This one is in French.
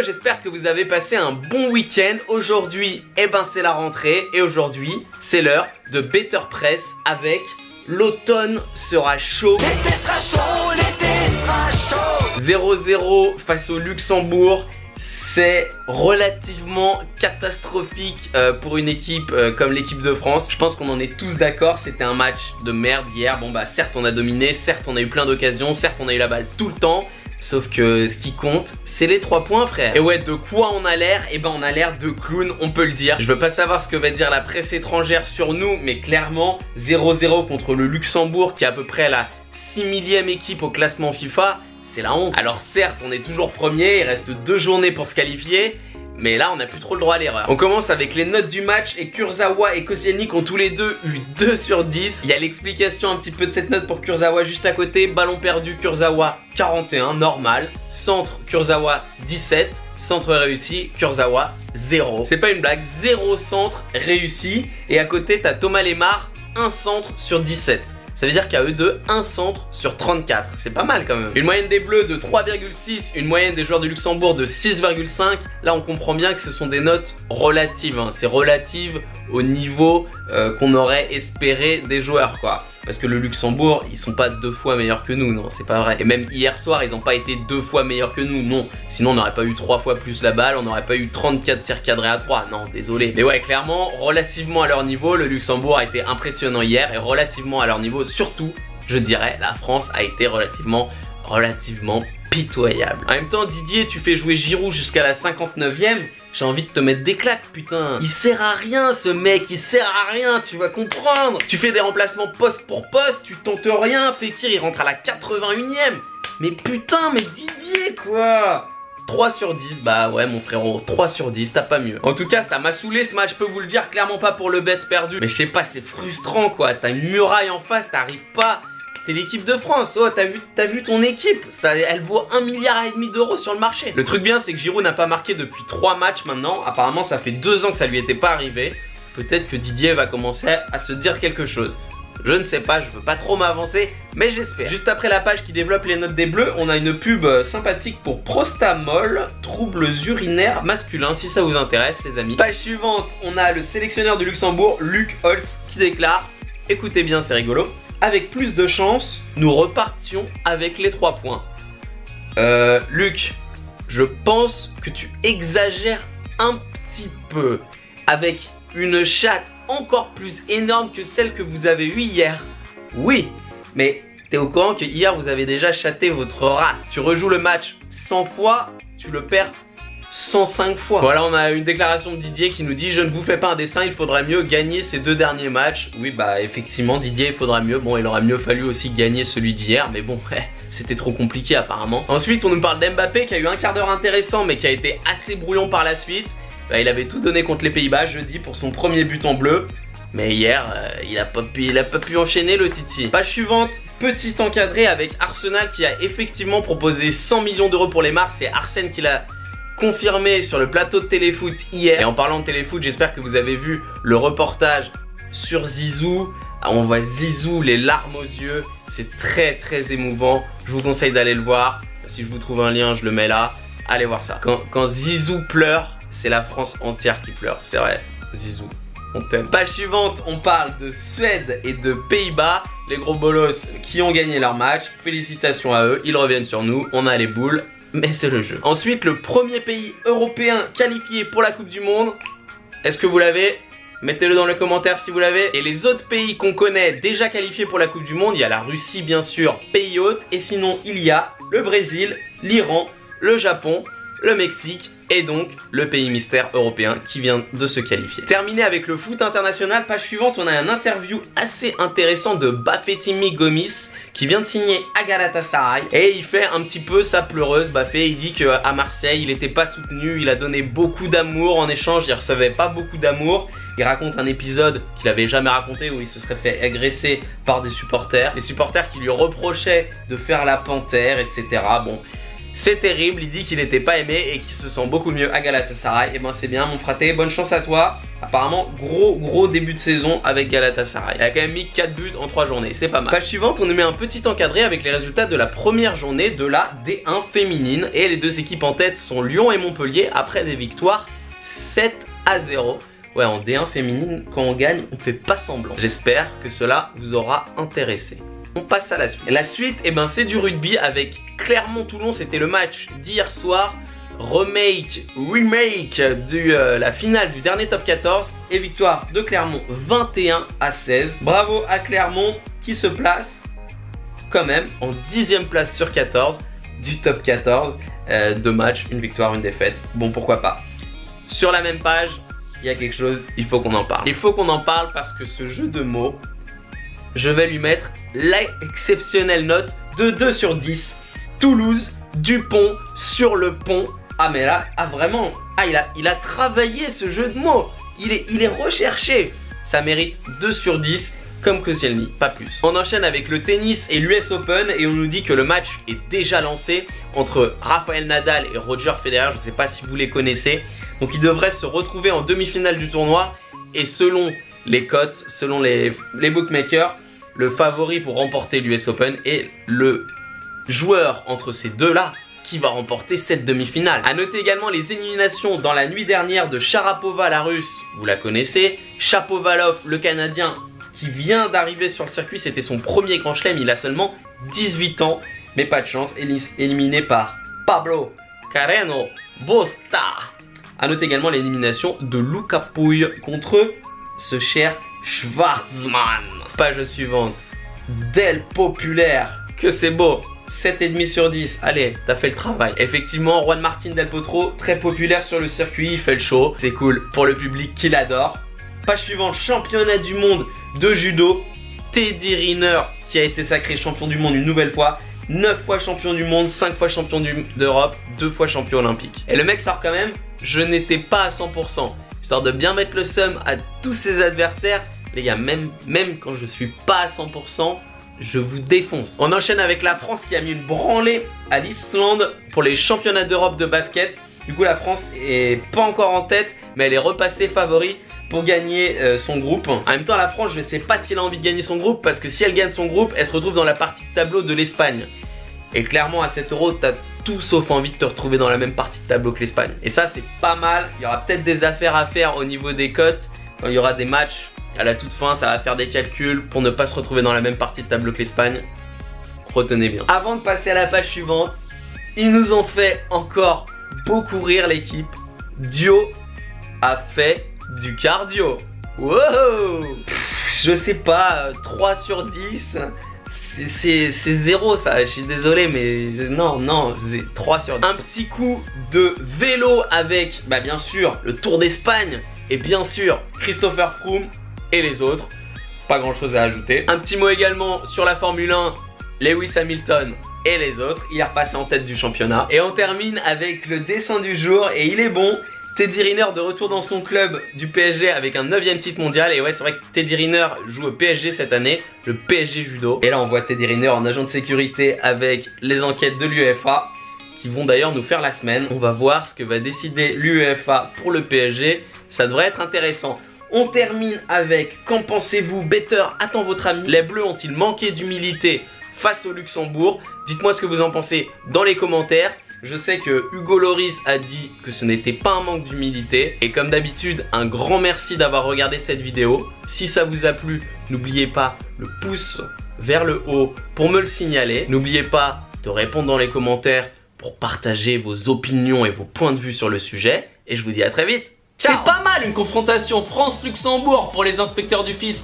j'espère que vous avez passé un bon week-end. Aujourd'hui, eh ben c'est la rentrée et aujourd'hui, c'est l'heure de Better Press avec l'automne sera chaud. L'été sera chaud, l'été sera chaud. 0-0 face au Luxembourg. C'est relativement catastrophique pour une équipe comme l'équipe de France. Je pense qu'on en est tous d'accord, c'était un match de merde hier. Bon bah certes on a dominé, certes on a eu plein d'occasions, certes on a eu la balle tout le temps. Sauf que ce qui compte, c'est les 3 points frère. Et ouais, de quoi on a l'air? Eh ben on a l'air de clown, on peut le dire. Je veux pas savoir ce que va dire la presse étrangère sur nous, mais clairement 0-0 contre le Luxembourg qui est à peu près la 6 millième équipe au classement FIFA. C'est la honte. Alors certes, on est toujours premier, il reste 2 journées pour se qualifier, mais là on n'a plus trop le droit à l'erreur. On commence avec les notes du match et Kurzawa et Koscielny ont tous les deux eu 2 sur 10. Il y a l'explication un petit peu de cette note pour Kurzawa juste à côté. Ballon perdu, Kurzawa 41, normal. Centre, Kurzawa 17. Centre réussi, Kurzawa 0. C'est pas une blague, 0 centre réussi. Et à côté t'as Thomas Lemar, 1 centre sur 17. Ça veut dire qu'à eux deux, 1 centre sur 34. C'est pas mal quand même. Une moyenne des Bleus de 3,6, une moyenne des joueurs du Luxembourg de 6,5. Là, on comprend bien que ce sont des notes relatives. Hein. C'est relative au niveau qu'on aurait espéré des joueurs, quoi. Parce que le Luxembourg, ils sont pas 2 fois meilleurs que nous, non, c'est pas vrai. Et même hier soir, ils n'ont pas été 2 fois meilleurs que nous, non. Sinon, on n'aurait pas eu 3 fois plus la balle, on n'aurait pas eu 34 tirs cadrés à 3. Non, désolé. Mais ouais, clairement, relativement à leur niveau, le Luxembourg a été impressionnant hier. Et relativement à leur niveau, surtout, je dirais, la France a été relativement pitoyable. En même temps, Didier, tu fais jouer Giroud jusqu'à la 59e. J'ai envie de te mettre des claques, putain. Il sert à rien, ce mec, il sert à rien, tu vas comprendre. Tu fais des remplacements poste pour poste, tu tentes rien. Fekir, il rentre à la 81e. Mais putain, mais Didier, quoi. 3 sur 10, bah ouais mon frérot, 3 sur 10, t'as pas mieux. En tout cas, ça m'a saoulé ce match, je peux vous le dire, clairement pas pour le bet perdu. Mais je sais pas, c'est frustrant quoi, t'as une muraille en face, t'arrives pas. T'es l'équipe de France, oh t'as vu ton équipe, ça, elle vaut 1,5 milliard d'euros sur le marché. Le truc bien c'est que Giroud n'a pas marqué depuis 3 matchs maintenant, apparemment ça fait 2 ans que ça lui était pas arrivé. Peut-être que Didier va commencer à se dire quelque chose. Je ne sais pas, je veux pas trop m'avancer, mais j'espère. Juste après la page qui développe les notes des Bleus, on a une pub sympathique pour Prostamol, troubles urinaires masculins, si ça vous intéresse les amis. Page suivante, on a le sélectionneur du Luxembourg, Luc Holtz, qui déclare, écoutez bien c'est rigolo, avec plus de chance, nous repartions avec les 3 points. Luc, je pense que tu exagères un petit peu. Avec une chatte encore plus énorme que celle que vous avez eue hier. Oui, mais t'es au courant que hier vous avez déjà chatté votre race. Tu rejoues le match 100 fois, tu le perds 105 fois. Voilà, on a une déclaration de Didier qui nous dit: je ne vous fais pas un dessin, il faudrait mieux gagner ces 2 derniers matchs. Oui bah effectivement Didier, il faudra mieux. Bon, il aurait mieux fallu aussi gagner celui d'hier, mais bon c'était trop compliqué apparemment. Ensuite on nous parle d'Mbappé qui a eu un quart d'heure intéressant mais qui a été assez brouillon par la suite. Bah, il avait tout donné contre les Pays-Bas jeudi pour son premier but en bleu. Mais hier, il a pas pu enchaîner le Titi. Page suivante, petit encadré avec Arsenal qui a effectivement proposé 100 millions d'euros pour les Mars. C'est Arsène qui l'a confirmé sur le plateau de Téléfoot hier. Et en parlant de Téléfoot, j'espère que vous avez vu le reportage sur Zizou. On voit Zizou, les larmes aux yeux. C'est très émouvant. Je vous conseille d'aller le voir. Si je vous trouve un lien, je le mets là. Allez voir ça. Quand Zizou pleure, c'est la France entière qui pleure. C'est vrai, Zizou, on t'aime. Page suivante, on parle de Suède et de Pays-Bas. Les gros bolos qui ont gagné leur match. Félicitations à eux, ils reviennent sur nous. On a les boules, mais c'est le jeu. Ensuite, le premier pays européen qualifié pour la Coupe du Monde. Est-ce que vous l'avez? Mettez-le dans les commentaires si vous l'avez. Et les autres pays qu'on connaît déjà qualifiés pour la Coupe du Monde, il y a la Russie bien sûr, pays hôte. Et sinon, il y a le Brésil, l'Iran, le Japon, le Mexique et donc le pays mystère européen qui vient de se qualifier. Terminé avec le foot international, page suivante, on a un interview assez intéressant de Bafétimi Gomis qui vient de signer à Galatasaray et il fait un petit peu sa pleureuse. Bafé, il dit qu'à Marseille il n'était pas soutenu, il a donné beaucoup d'amour, en échange il recevait pas beaucoup d'amour. Il raconte un épisode qu'il avait jamais raconté où il se serait fait agresser par des supporters, les supporters qui lui reprochaient de faire la panthère, etc. Bon, C'est terrible, il dit qu'il n'était pas aimé et qu'il se sent beaucoup mieux à Galatasaray. Et ben c'est bien mon fraté, bonne chance à toi. Apparemment gros début de saison avec Galatasaray. Il a quand même mis 4 buts en 3 journées, c'est pas mal. Page suivante, on nous met un petit encadré avec les résultats de la première journée de la D1 féminine. Et les deux équipes en tête sont Lyon et Montpellier après des victoires 7-0. Ouais, en D1 féminine, quand on gagne, on fait pas semblant. J'espère que cela vous aura intéressé. On passe à la suite. La suite, eh ben, c'est du rugby avec Clermont-Toulon. C'était le match d'hier soir. Remake de la finale du dernier top 14. Et victoire de Clermont 21-16. Bravo à Clermont qui se place quand même en 10e place sur 14 du top 14. 2 matchs, une victoire, une défaite. Bon, pourquoi pas. Sur la même page, il y a quelque chose, il faut qu'on en parle. Il faut qu'on en parle parce que ce jeu de mots, je vais lui mettre l'exceptionnelle note de 2 sur 10. Toulouse, Dupont, sur le pont. Ah mais là, vraiment, il a travaillé ce jeu de mots. Il est recherché. Ça mérite 2 sur 10 comme Koscielny, pas plus. On enchaîne avec le tennis et l'US Open et on nous dit que le match est déjà lancé entre Rafael Nadal et Roger Federer. Je ne sais pas si vous les connaissez. Donc ils devraient se retrouver en demi-finale du tournoi et selon les cotes, selon les bookmakers, le favori pour remporter l'US Open est le joueur entre ces deux-là qui va remporter cette demi-finale. A noter également les éliminations dans la nuit dernière de Sharapova, la russe, vous la connaissez, Shapovalov, le canadien, qui vient d'arriver sur le circuit, c'était son premier grand chelem, il a seulement 18 ans, mais pas de chance, éliminé par Pablo Carreño Busta. A noter également l'élimination de Luca Pouille contre ce cher Schwartzmann. Page suivante, Del Populaire, que c'est beau, 7,5 sur 10, allez, t'as fait le travail. Effectivement, Juan Martín del Potro, très populaire sur le circuit, il fait le show, c'est cool pour le public qui l'adore. Page suivante, championnat du monde de judo, Teddy Riner qui a été sacré champion du monde une nouvelle fois, 9 fois champion du monde, 5 fois champion d'Europe, 2 fois champion olympique. Et le mec sort quand même, je n'étais pas à 100%, histoire de bien mettre le seum à tous ses adversaires. Les gars, même quand je suis pas à 100%, je vous défonce. On enchaîne avec la France qui a mis une branlée à l'Islande pour les championnats d'Europe de basket. Du coup, la France est pas encore en tête, mais elle est repassée favori pour gagner son groupe. En même temps, la France, je ne sais pas si elle a envie de gagner son groupe, parce que si elle gagne son groupe, elle se retrouve dans la partie de tableau de l'Espagne. Et clairement, à 7 €, t'as tout sauf envie de te retrouver dans la même partie de tableau que l'Espagne. Et ça, c'est pas mal. Il y aura peut-être des affaires à faire au niveau des cotes. Quand il y aura des matchs, à la toute fin, ça va faire des calculs pour ne pas se retrouver dans la même partie de tableau que l'Espagne. Retenez bien. Avant de passer à la page suivante, ils nous ont fait encore beaucoup rire l'équipe. Dio a fait du cardio. Wow! Je sais pas, 3 sur 10, c'est 0 ça, je suis désolé mais non, c'est 3 sur 10. Un petit coup de vélo avec, bah bien sûr, le Tour d'Espagne et bien sûr, Christopher Froome et les autres. Pas grand chose à ajouter. Un petit mot également sur la Formule 1, Lewis Hamilton et les autres. Il est repassé en tête du championnat. Et on termine avec le dessin du jour et il est bon. Teddy Riner de retour dans son club du PSG avec un 9e titre mondial. Et ouais, c'est vrai que Teddy Riner joue au PSG cette année, le PSG Judo. Et là, on voit Teddy Riner en agent de sécurité avec les enquêtes de l'UEFA qui vont d'ailleurs nous faire la semaine. On va voir ce que va décider l'UEFA pour le PSG. Ça devrait être intéressant. On termine avec qu'en pensez-vous? Better attend votre ami. Les Bleus ont-ils manqué d'humilité face au Luxembourg? Dites-moi ce que vous en pensez dans les commentaires. Je sais que Hugo Loris a dit que ce n'était pas un manque d'humilité. Et comme d'habitude, un grand merci d'avoir regardé cette vidéo. Si ça vous a plu, n'oubliez pas le pouce vers le haut pour me le signaler. N'oubliez pas de répondre dans les commentaires pour partager vos opinions et vos points de vue sur le sujet. Et je vous dis à très vite. C'est pas mal une confrontation France-Luxembourg pour les inspecteurs du fisc.